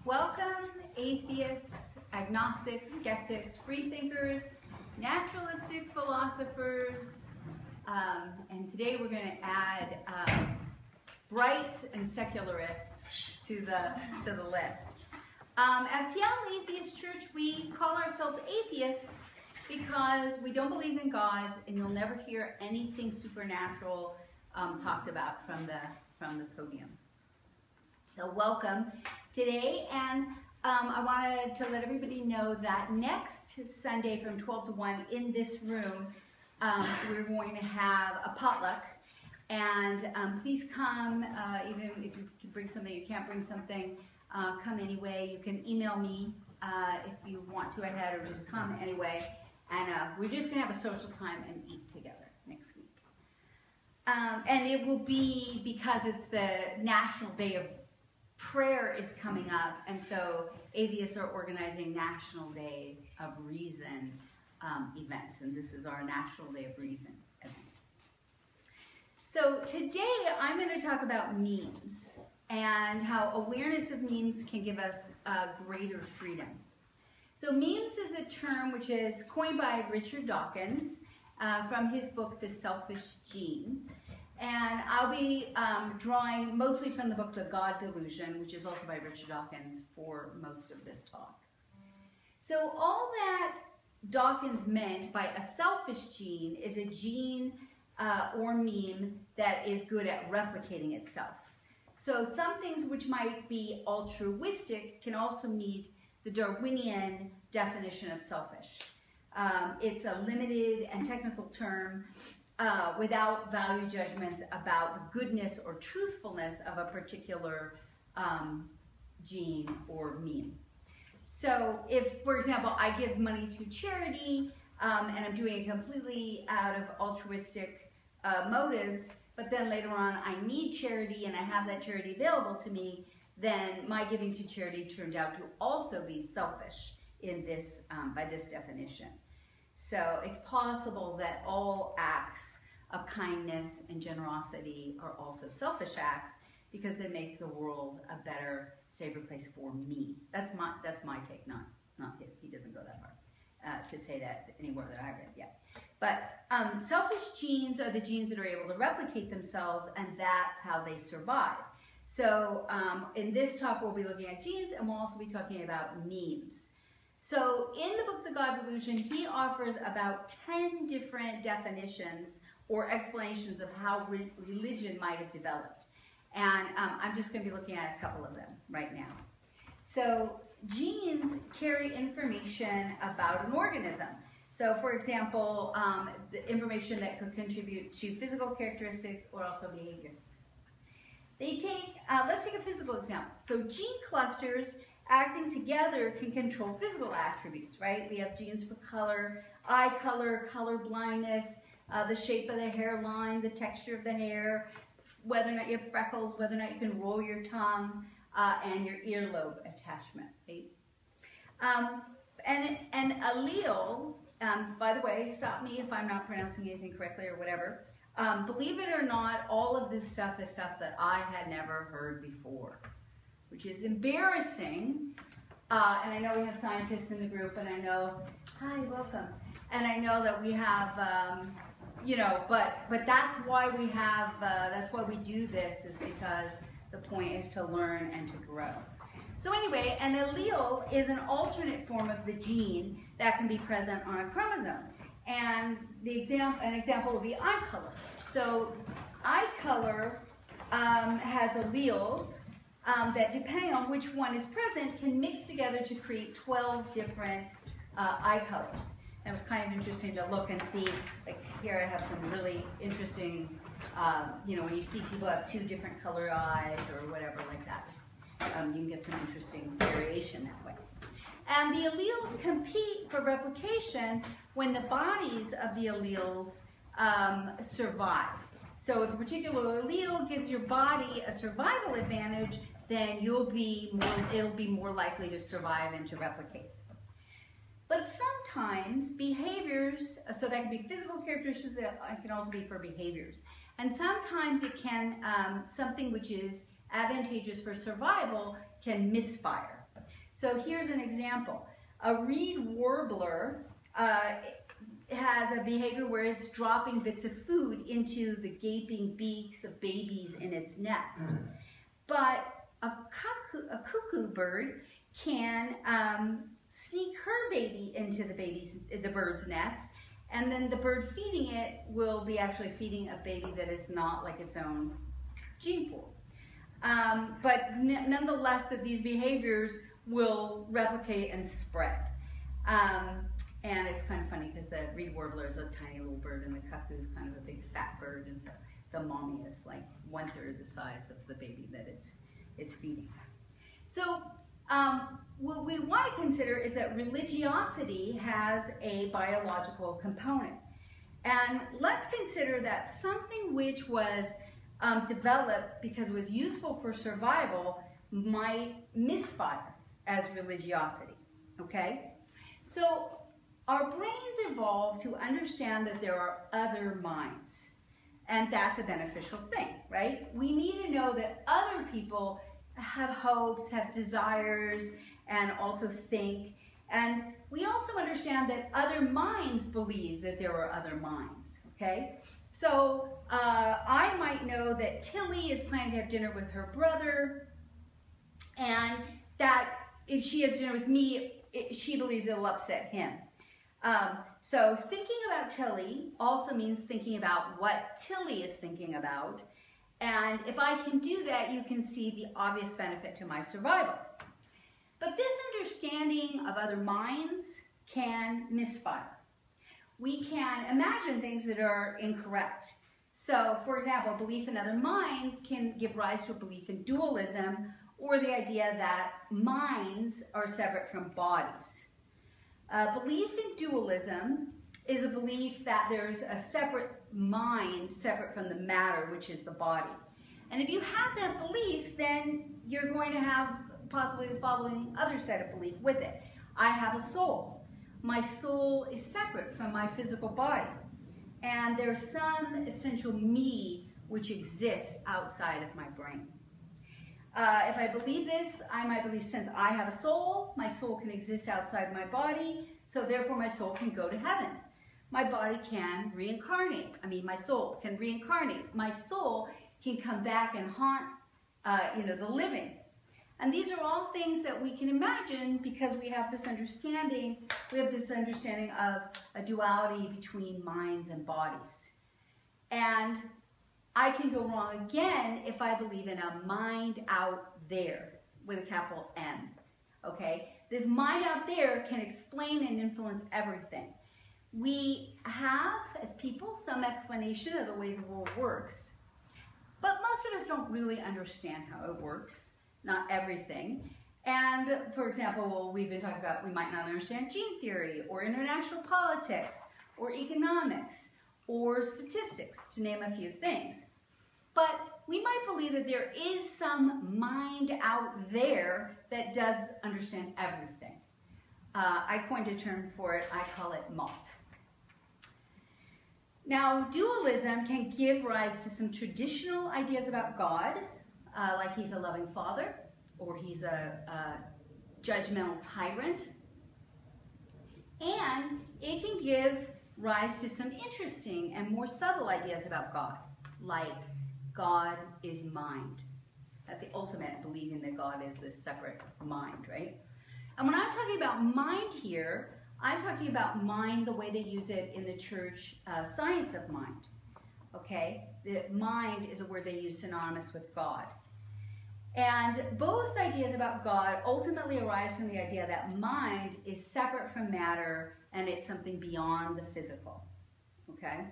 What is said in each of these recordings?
Welcome, atheists, agnostics, skeptics, freethinkers, naturalistic philosophers, and today we're going to add brights and secularists to the list. At Seattle Atheist Church, we call ourselves atheists because we don't believe in gods, and you'll never hear anything supernatural talked about from the podium. So welcome today, and I wanted to let everybody know that next Sunday from 12 to 1 in this room, we're going to have a potluck, and please come, even if you can bring something, you can't bring something, come anyway. You can email me if you want to ahead, or just come anyway, and we're just going to have a social time and eat together next week. And it will be because it's the National Day of Prayer is coming up, and so atheists are organizing National Day of Reason events, and this is our National Day of Reason event. So today I'm going to talk about memes and how awareness of memes can give us greater freedom. So memes is a term which is coined by Richard Dawkins from his book, The Selfish Gene. And I'll be drawing mostly from the book, The God Delusion, which is also by Richard Dawkins, for most of this talk. So all that Dawkins meant by a selfish gene is a gene or meme that is good at replicating itself. So some things which might be altruistic can also meet the Darwinian definition of selfish. It's a limited and technical term without value judgments about the goodness or truthfulness of a particular gene or meme. So if, for example, I give money to charity and I'm doing it completely out of altruistic motives, but then later on I need charity and I have that charity available to me, then my giving to charity turned out to also be selfish in this, by this definition. So it's possible that all acts of kindness and generosity are also selfish acts because they make the world a better, safer place for me. That's my take, not his. He doesn't go that far to say that anywhere that I read yet. But selfish genes are the genes that are able to replicate themselves, and that's how they survive. So in this talk, we'll be looking at genes, and we'll also be talking about memes. So in the book, The God Delusion, he offers about 10 different definitions or explanations of how religion might have developed. And I'm just going to be looking at a couple of them right now. So genes carry information about an organism. So for example, the information that could contribute to physical characteristics or also behavior. They take, let's take a physical example. So gene clusters acting together can control physical attributes, right? We have genes for color, eye color, color blindness, the shape of the hairline, the texture of the hair, whether or not you have freckles, whether or not you can roll your tongue, and your earlobe attachment, right? And allele, by the way, stop me if I'm not pronouncing anything correctly or whatever. Believe it or not, all of this stuff is stuff that I had never heard before, which is embarrassing. And I know we have scientists in the group, and I know, hi, welcome. And I know that we have, you know, but that's why we have, that's why we do this, is because the point is to learn and to grow. So anyway, an allele is an alternate form of the gene that can be present on a chromosome. And an example would be eye color. So eye color has alleles that, depending on which one is present, can mix together to create 12 different eye colors. And it was kind of interesting to look and see, like here I have some really interesting, you know, when you see people have 2 different color eyes or whatever like that, you can get some interesting variation that way. And the alleles compete for replication when the bodies of the alleles survive. So if a particular allele gives your body a survival advantage, then it'll be more likely to survive and to replicate. But sometimes behaviors, so that can be physical characteristics, that can also be for behaviors. And sometimes it can, something which is advantageous for survival can misfire. So here's an example. A reed warbler has a behavior where it's dropping bits of food into the gaping beaks of babies in its nest. But a cuckoo bird can sneak her baby into the bird's nest, and then the bird feeding it will be actually feeding a baby that is not like its own gene pool. But nonetheless, that these behaviors will replicate and spread. And it's kind of funny because the reed warbler is a tiny little bird and the cuckoo is kind of a big fat bird, and so the mommy is like 1/3 the size of the baby that it's feeding. So what we want to consider is that religiosity has a biological component. And let's consider that something which was developed because it was useful for survival might misfire as religiosity, okay? So our brains evolved to understand that there are other minds, and that's a beneficial thing, right? We need to know that other people have hopes, have desires, and also think. And we also understand that other minds believe that there are other minds, okay? So I might know that Tilly is planning to have dinner with her brother, and that if she has dinner with me, she believes it'll upset him. So thinking about Tilly also means thinking about what Tilly is thinking about. And if I can do that, you can see the obvious benefit to my survival. But this understanding of other minds can misfire. We can imagine things that are incorrect. So, for example, belief in other minds can give rise to a belief in dualism, or the idea that minds are separate from bodies. Belief in dualism is a belief that there's a separate mind, separate from the matter, which is the body. And if you have that belief, then you're going to have possibly the following other set of belief with it. I have a soul. My soul is separate from my physical body. And there's some essential me which exists outside of my brain. If I believe this, I might believe since I have a soul, my soul can exist outside my body, so therefore my soul can go to heaven. My body can reincarnate. My soul can reincarnate. My soul can come back and haunt the living. And these are all things that we can imagine because we have this understanding. We have this understanding of a duality between minds and bodies. And I can go wrong again if I believe in a mind out there with a capital M, okay? This mind out there can explain and influence everything. We have, as people, some explanation of the way the world works, but most of us don't really understand how it works, not everything. And for example, we've been talking about we might not understand gene theory or international politics or economics or statistics, to name a few things. But we might believe that there is some mind out there that does understand everything. I coined a term for it. I call it malt. Now, dualism can give rise to some traditional ideas about God, like he's a loving father, or he's a judgmental tyrant. And it can give rise to some interesting and more subtle ideas about God, like God is mind. That's the ultimate, believing that God is this separate mind, right? And when I'm talking about mind here, I'm talking about mind the way they use it in the church science of mind, okay? The mind is a word they use synonymous with God. And both ideas about God ultimately arise from the idea that mind is separate from matter and it's something beyond the physical, okay?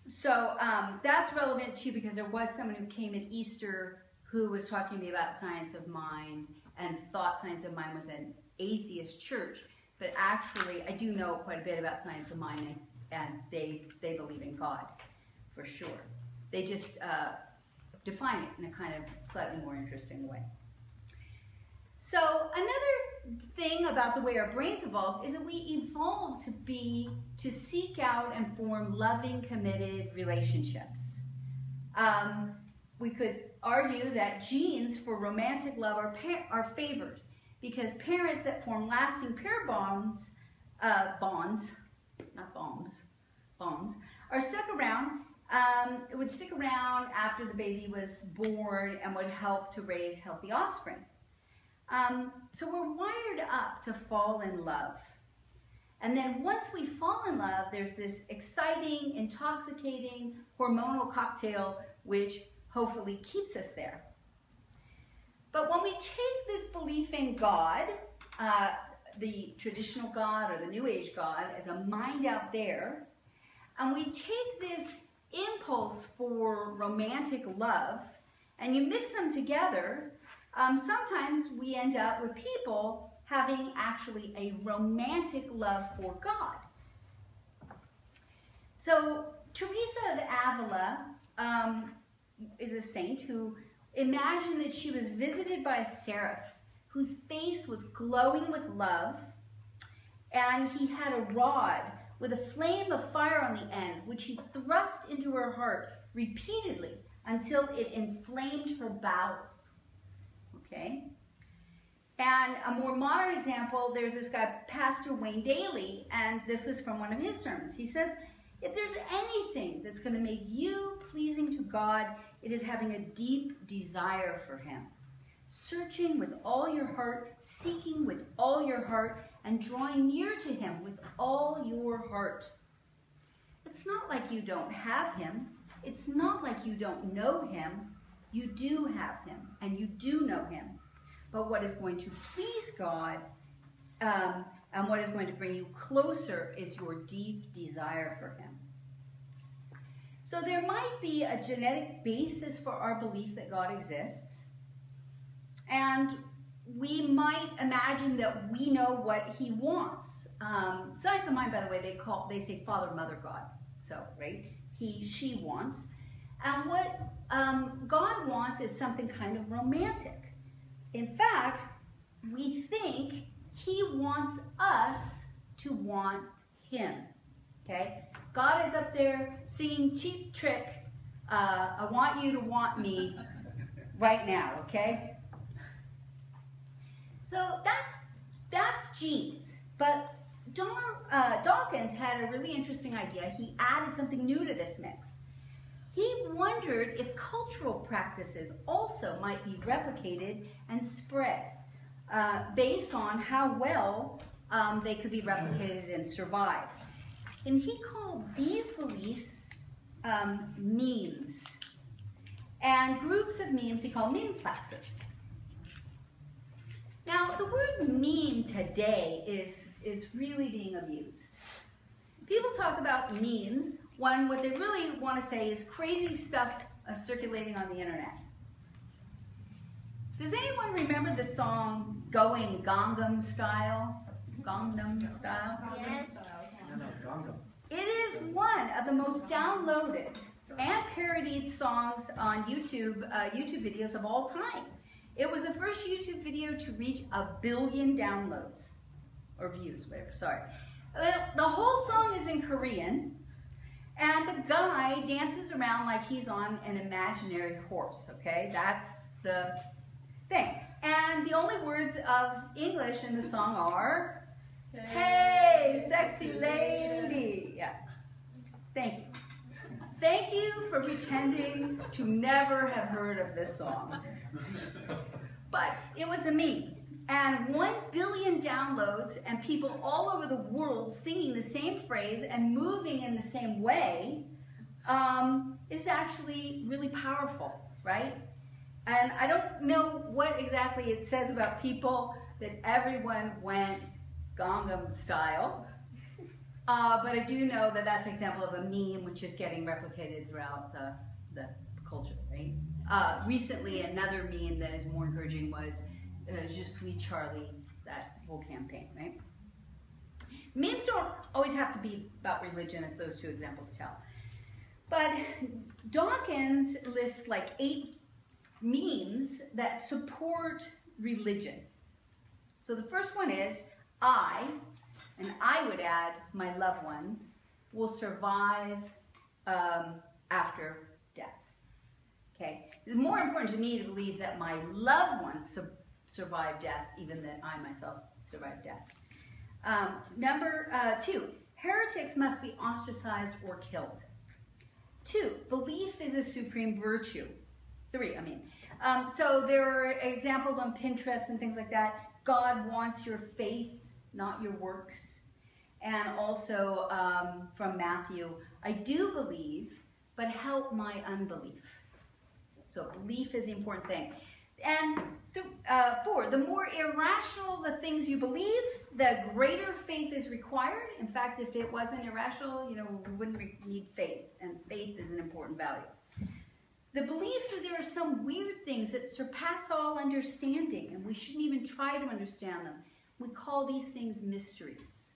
So that's relevant too because there was someone who came at Easter who was talking to me about science of mind and thought science of mind was an atheist church. But actually, I do know quite a bit about science of mind, and they believe in God, for sure. They just define it in a kind of slightly more interesting way. So another thing about the way our brains evolved is that we evolved to seek out and form loving, committed relationships. We could argue that genes for romantic love are favored because parents that form lasting pair bonds, are stuck around. It would stick around after the baby was born and would help to raise healthy offspring. So we're wired up to fall in love. And then once we fall in love, there's this exciting, intoxicating, hormonal cocktail which hopefully keeps us there. But when we take this belief in God, the traditional God or the New Age God, as a mind out there, and we take this impulse for romantic love, and you mix them together, sometimes we end up with people having actually a romantic love for God. So Teresa of Avila is a saint who imagined that she was visited by a seraph whose face was glowing with love, and he had a rod with a flame of fire on the end, which he thrust into her heart repeatedly until it inflamed her bowels. Okay? And a more modern example, there's this guy, Pastor Wayne Daly, and this is from one of his sermons. He says, if there's anything that's going to make you pleasing to God, it is having a deep desire for him. Searching with all your heart, seeking with all your heart, and drawing near to him with all your heart. It's not like you don't have him. It's not like you don't know him. You do have him, and you do know him. But what is going to please God and what is going to bring you closer is your deep desire for him. So there might be a genetic basis for our belief that God exists. And we might imagine that we know what he wants. Science of mind, by the way, they say Father, Mother, God. So, right? He, she wants. And what God wants is something kind of romantic. In fact, we think he wants us to want him. Okay? God is up there singing Cheap Trick, I want you to want me right now, okay? So that's genes. But Dawkins had a really interesting idea. He added something new to this mix. He wondered if cultural practices also might be replicated and spread based on how well they could be replicated and survive. And he called these beliefs memes. And groups of memes he called memeplexes. Now, the word meme today is really being abused. People talk about memes when what they really want to say is crazy stuff circulating on the internet. Does anyone remember the song Going Gangnam Style? Gangnam Style? Yes. It is one of the most downloaded and parodied songs on YouTube videos of all time. It was the first YouTube video to reach 1 billion downloads, or views, whatever, sorry. The whole song is in Korean, and the guy dances around like he's on an imaginary horse, okay? That's the thing. And the only words of English in the song are, hey, sexy lady. Yeah. Thank you. Thank you for pretending to never have heard of this song. But it was a meme. And 1 billion downloads and people all over the world singing the same phrase and moving in the same way is actually really powerful, right? And I don't know what exactly it says about people that everyone went Gangnam Style, but I do know that that's an example of a meme which is getting replicated throughout the culture, right? Recently, another meme that is more encouraging was Je suis Charlie, that whole campaign, right? Memes don't always have to be about religion, as those two examples tell. But Dawkins lists like 8 memes that support religion. So the first one is, and I would add my loved ones, will survive after death. Okay? It's more important to me to believe that my loved ones survive death, even that I myself survived death. Number 2, heretics must be ostracized or killed. 2, belief is a supreme virtue. 3, so there are examples on Pinterest and things like that. God wants your faith, not your works. And also from Matthew, I do believe, but help my unbelief. So belief is the important thing. And 4, the more irrational the things you believe, the greater faith is required. In fact, if it wasn't irrational, we wouldn't need faith, and faith is an important value. The belief that there are some weird things that surpass all understanding, and we shouldn't even try to understand them. We call these things mysteries.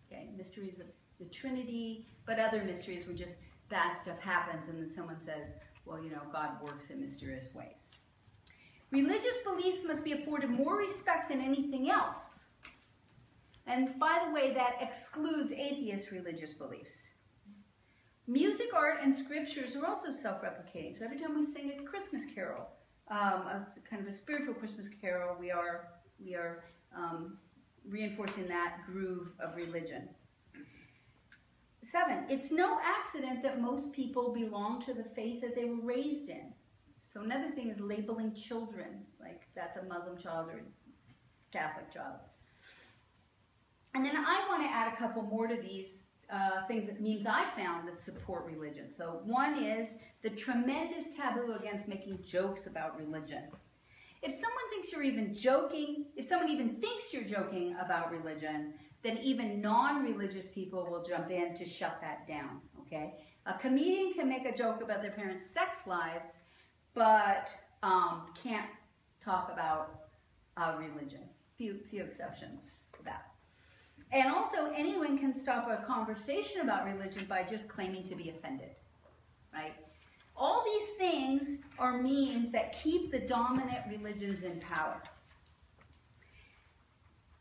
Okay, mysteries of the Trinity, but other mysteries where just bad stuff happens, and then someone says, well, God works in mysterious ways. Religious beliefs must be afforded more respect than anything else. And by the way, that excludes atheist religious beliefs. Music, art, and scriptures are also self-replicating. So every time we sing a Christmas carol, kind of a spiritual Christmas carol, we are reinforcing that groove of religion. 7, it's no accident that most people belong to the faith that they were raised in. So another thing is labeling children, like that's a Muslim child or Catholic child. And then I want to add a couple more to these memes I found that support religion. So one is the tremendous taboo against making jokes about religion. If someone thinks you're even joking, if someone even thinks you're joking about religion, then even non-religious people will jump in to shut that down, okay? A comedian can make a joke about their parents' sex lives, but can't talk about religion. Few exceptions to that. And also, anyone can stop a conversation about religion by just claiming to be offended, right? All these things are memes that keep the dominant religions in power.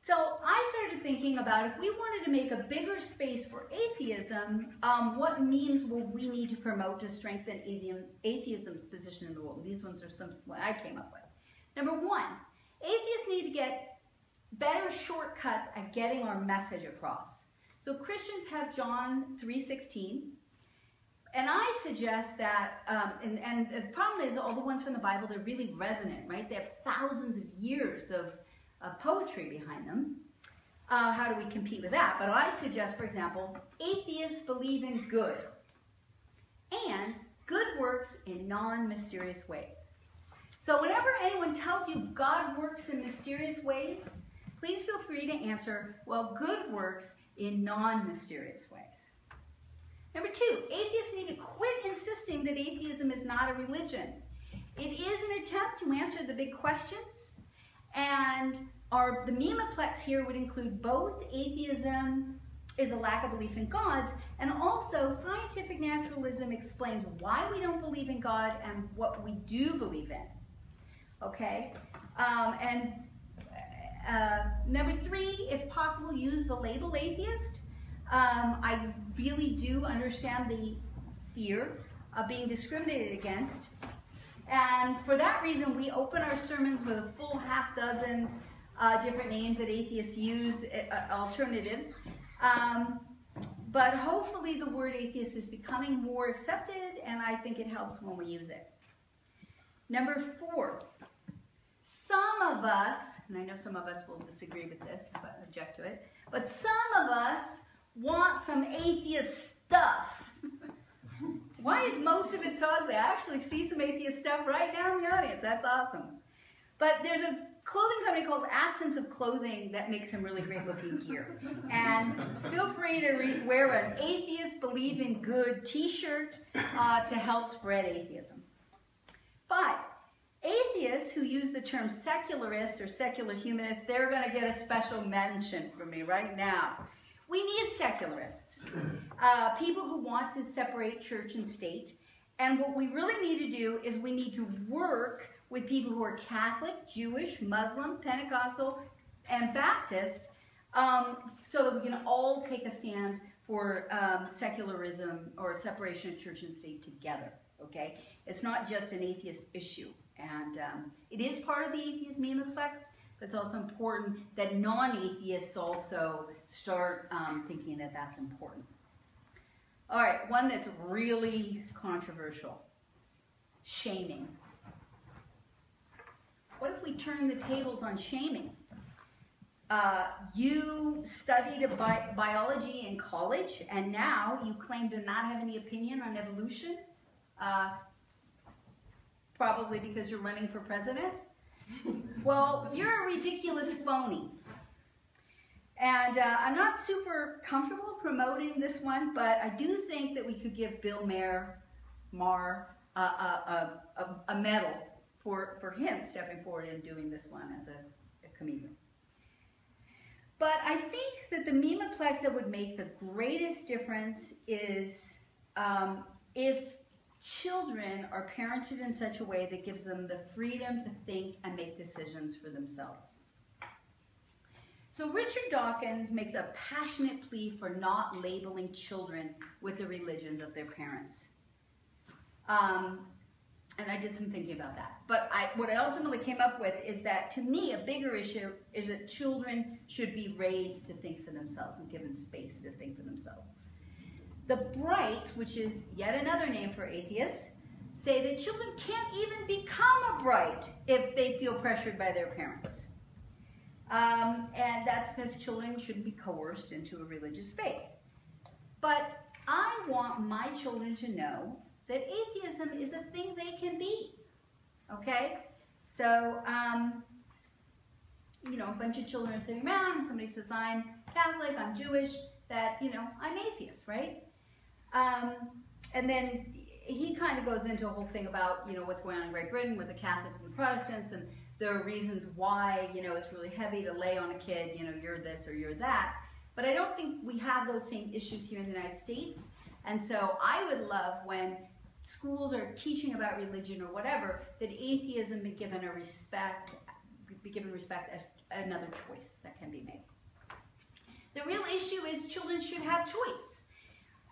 So I started thinking about if we wanted to make a bigger space for atheism, what memes will we need to promote to strengthen atheism's position in the world? These ones are some I came up with. Number 1, atheists need to get better shortcuts at getting our message across. So Christians have John 3:16, and I suggest that, and the problem is all the ones from the Bible, they're really resonant, right? They have thousands of years of poetry behind them. How do we compete with that? But I suggest, for example, atheists believe in good, and good works in non-mysterious ways. So whenever anyone tells you God works in mysterious ways, please feel free to answer, well, good works in non-mysterious ways. Number 2, atheists need to quit insisting that atheism is not a religion. It is an attempt to answer the big questions, and the memeplex here would include both atheism is a lack of belief in gods, and also scientific naturalism explains why we don't believe in God and what we do believe in. Okay? Number 3, if possible, use the label atheist. I really do understand the fear of being discriminated against. And for that reason, we open our sermons with a full half dozen different names that atheists use, alternatives. But hopefully the word atheist is becoming more accepted, and I think it helps when we use it. Number 4, some of us, and I know some of us will disagree with this, but object to it, but some of us want some atheist stuff. Why is most of it so ugly? I actually see some atheist stuff right now in the audience. That's awesome. But there's a clothing company called Absence of Clothing that makes some really great looking gear. And feel free to wear an atheist believe in good t-shirt to help spread atheism. 5, atheists who use the term secularist or secular humanist, they're going to get a special mention from me right now. We need secularists, people who want to separate church and state. And what we really need to do is we need to work with people who are Catholic, Jewish, Muslim, Pentecostal, and Baptist, so that we can all take a stand for secularism or separation of church and state together, okay? It's not just an atheist issue. And it is part of the atheist memeplex, but it's also important that non-atheists also start thinking that that's important. All right, one that's really controversial, shaming. What if we turn the tables on shaming? You studied biology in college, and now you claim to not have any opinion on evolution, probably because you're running for president. Well, you're a ridiculous phony. And I'm not super comfortable promoting this one, but I do think that we could give Bill Maher a medal for him stepping forward and doing this one as a comedian. But I think that the memeplex that would make the greatest difference is if children are parented in such a way that gives them the freedom to think and make decisions for themselves. So Richard Dawkins makes a passionate plea for not labeling children with the religions of their parents. And I did some thinking about that. But what I ultimately came up with is that, to me, a bigger issue is that children should be raised to think for themselves and given space to think for themselves. The Brights, which is yet another name for atheists, say that children can't even become a Bright if they feel pressured by their parents. And that's because children shouldn't be coerced into a religious faith. But I want my children to know that atheism is a thing they can be, okay? So, you know, a bunch of children are sitting around and somebody says, I'm Catholic, I'm Jewish, that, you know, I'm atheist, right? And then he kind of goes into a whole thing about, you know, what's going on in Great Britain with the Catholics and the Protestants, and there are reasons why, you know, it's really heavy to lay on a kid, you know, you're this or you're that. But I don't think we have those same issues here in the United States. And so I would love when schools are teaching about religion or whatever, that atheism be given respect as another choice that can be made. The real issue is children should have choice.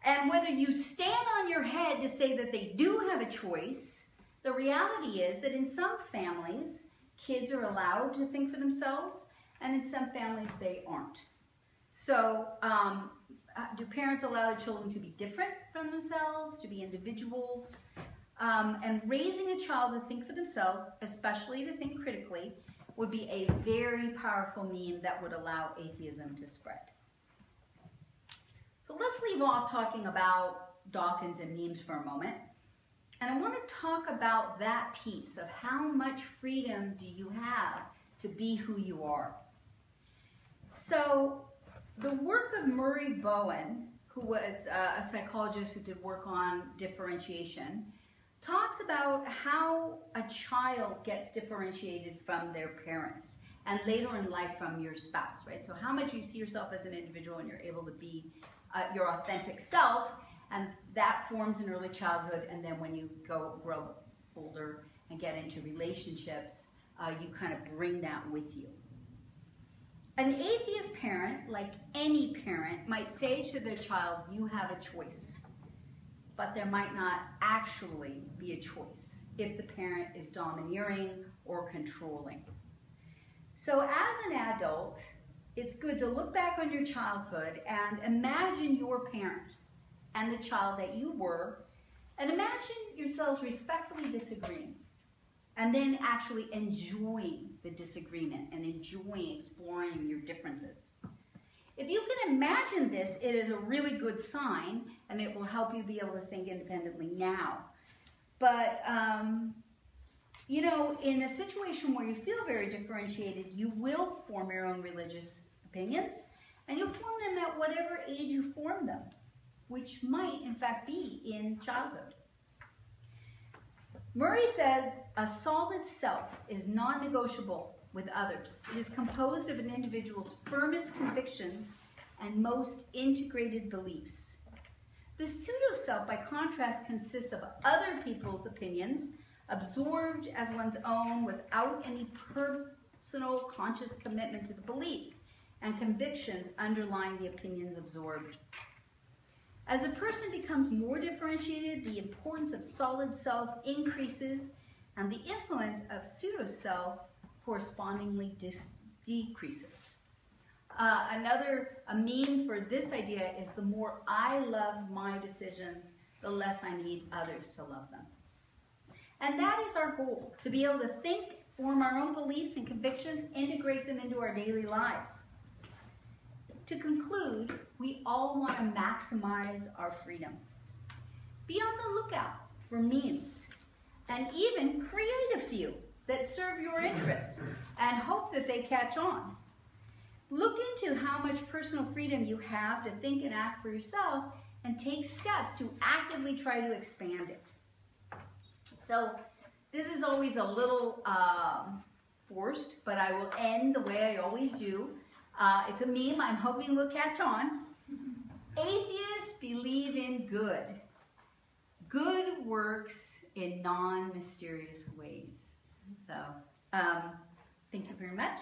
And whether you stand on your head to say that they do have a choice, the reality is that in some families, kids are allowed to think for themselves, and in some families they aren't. So, do parents allow their children to be different from themselves, to be individuals? And raising a child to think for themselves, especially to think critically, would be a very powerful mean that would allow atheism to spread. So let's leave off talking about Dawkins and memes for a moment. And I want to talk about that piece of how much freedom do you have to be who you are. So the work of Murray Bowen, who was a psychologist who did work on differentiation, talks about how a child gets differentiated from their parents and later in life from your spouse, right? So how much you see yourself as an individual and you're able to be your authentic self, and that forms in early childhood, and then when you grow older and get into relationships, you kind of bring that with you. An atheist parent, like any parent, might say to their child, you have a choice. But there might not actually be a choice if the parent is domineering or controlling. So as an adult, it's good to look back on your childhood and imagine your parent and the child that you were, and imagine yourselves respectfully disagreeing, and then actually enjoying the disagreement and enjoying exploring your differences. If you can imagine this, it is a really good sign, and it will help you be able to think independently now. But, you know, in a situation where you feel very differentiated, you will form your own religious opinions, and you'll form them at whatever age you form them, which might, in fact, be in childhood. Murray said, a solid self is non-negotiable with others. It is composed of an individual's firmest convictions and most integrated beliefs. The pseudo-self, by contrast, consists of other people's opinions, absorbed as one's own without any personal conscious commitment to the beliefs and convictions underlying the opinions absorbed. As a person becomes more differentiated, the importance of solid self increases, and the influence of pseudo-self correspondingly decreases. A meme for this idea is the more I love my decisions, the less I need others to love them. And that is our goal, to be able to think, form our own beliefs and convictions, integrate them into our daily lives. To conclude, we all want to maximize our freedom. Be on the lookout for memes, and even create a few that serve your interests and hope that they catch on. Look into how much personal freedom you have to think and act for yourself and take steps to actively try to expand it. So this is always a little forced, but I will end the way I always do. It's a meme I'm hoping will catch on. Atheists believe in good. Good works in non-mysterious ways. So, thank you very much.